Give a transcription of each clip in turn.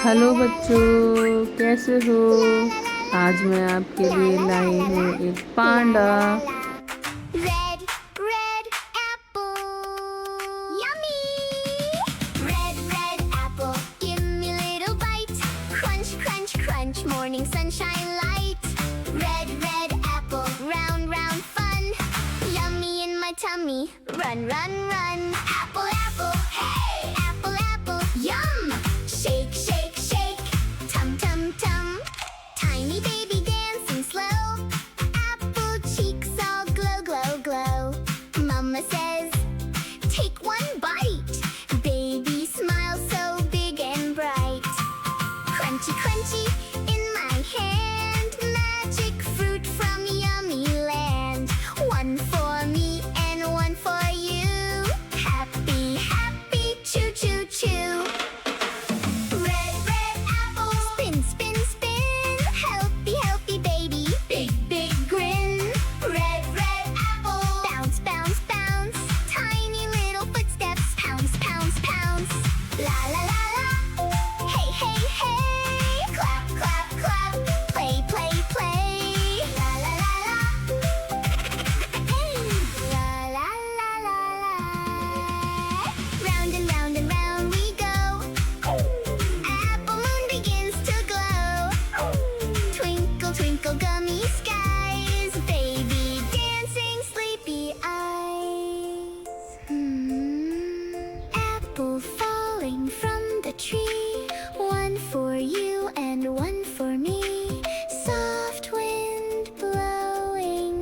Hello बच्चों, कैसे हो। आज मैं आपके लिए लाई हूँ एक पांडा। Red, red apple. Yummy! Red, red apple, give me a little bite. Crunch, crunch, crunch, morning sunshine light. Red, red apple, round, round fun. Yummy in my tummy, run, run, run. Apple, apple, hey! Apple, apple, yum! Shake, shake, shake, tum, tum, tum. Tiny baby dancing slow. Apple cheeks all glow, glow, glow. Mama says, take one bite. Baby smile so big and bright. Crunchy, crunchy in my hand. Magic fruit from yummy land. One for me and one for you. Happy, happy, choo, choo, choo. Red, red apple, spin, spin, spin. Healthy, healthy baby, big, big grin. Red, red apple, bounce, bounce, bounce. Tiny little footsteps, pounce, pounce, pounce. La la la la, hey, hey, hey. Clap, clap, clap, play, play, play. La la la la, hey. La la la la la. Round and round we go. Apple moon begins to glow. Twinkle, twinkle, gummy skies. Baby dancing, sleepy eyes. Apple falling from the tree. One for you and one for me. Soft wind blowing.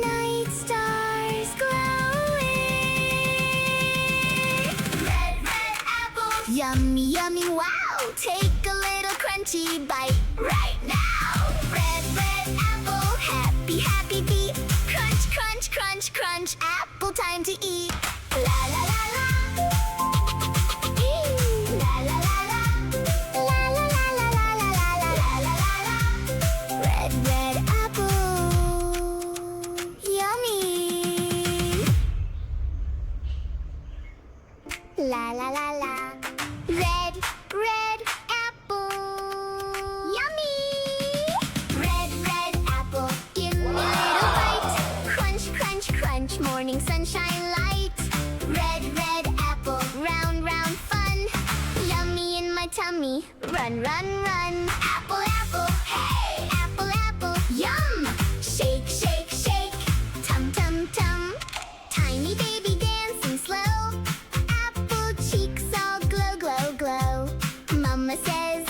Night stars glowing. Red, red apple. Yummy, yummy, wow. Take a little crunchy bite right now. Red, red apple. Happy, happy beat. Crunch, crunch, crunch, crunch. Apple time to eat. La la la la. La la la la. La la la la la la la la la la la. Red, red apple. Yummy. La la la la. Red, red apple. Yummy. Red, red apple. Give me a little bite. Crunch, crunch, crunch. Morning sunshine light. Red, red apple. Round, round fun. Yummy in my tummy. Run, run, run. Apple, apple. Hey! Apple, apple. Yum! Shake, shake, shake. Tum, tum, tum. Tiny baby dancing slow. Apple cheeks all glow, glow, glow. Mama says,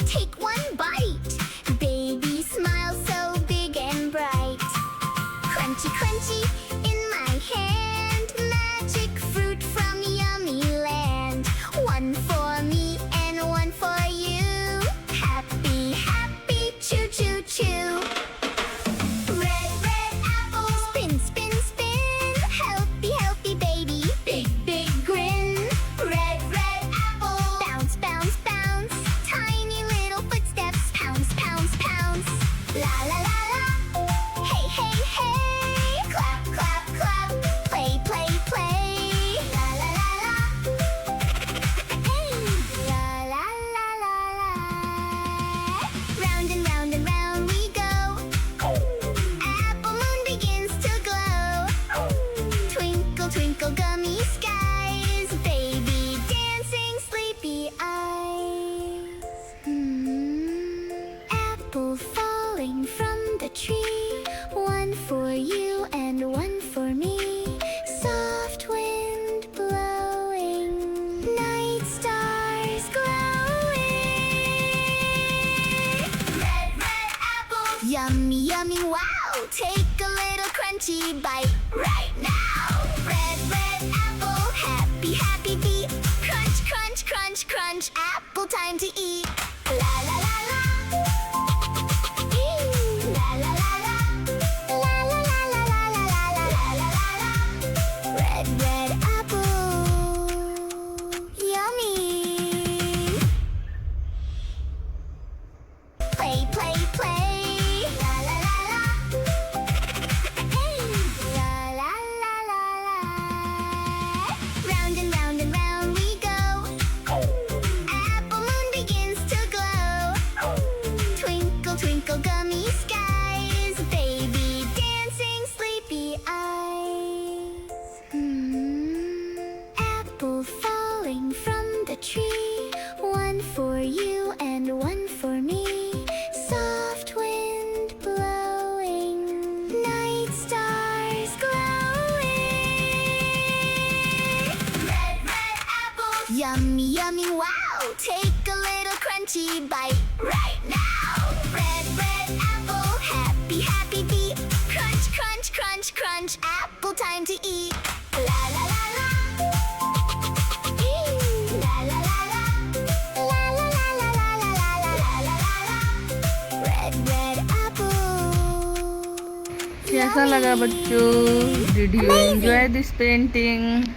take one bite. Baby smile so big and bright. Crunchy, crunchy in my hand. Magic fruit from yummy land. One for me and one for you. Happy, happy, choo, choo, choo. Red, red apple. Spin, spin, spin. Healthy, healthy baby. Big, big grin. Red, red apple. Bounce, bounce, bounce. Tiny little footsteps. Pounce, pounce, pounce. La la la la. Hey, hey, hey. Clap, clap, clap. Play, play, play. La la la la. Hey. La la la la la. Round and round we go. Apple moon begins to glow. Twinkle, twinkle, gummy skies. Baby dancing, sleepy eyes. Apple falling from the tree. One for you and one for me. Soft wind blowing. Night stars glowing. Red, red apple. Yummy, yummy, wow. Take a little crunchy bite right now. Red, red apple. Happy, happy beat. Crunch, crunch, crunch, crunch. Apple time to eat. La la la la. La la la la. La la la la la la la la la la la. Red, red apple. Yummy. Play, play, play. La la la la. Hey. La la la la la. Round and round we go. Apple moon begins Yummy, yummy, wow! Take a little crunchy bite right now. Red, red apple, happy, happy bee. Crunch, crunch, crunch, crunch, apple time to eat. La la la la. La la la la. La la la la la la la la la la la. Red, red apple. कैसा लगा बच्चों? Did you enjoy this painting?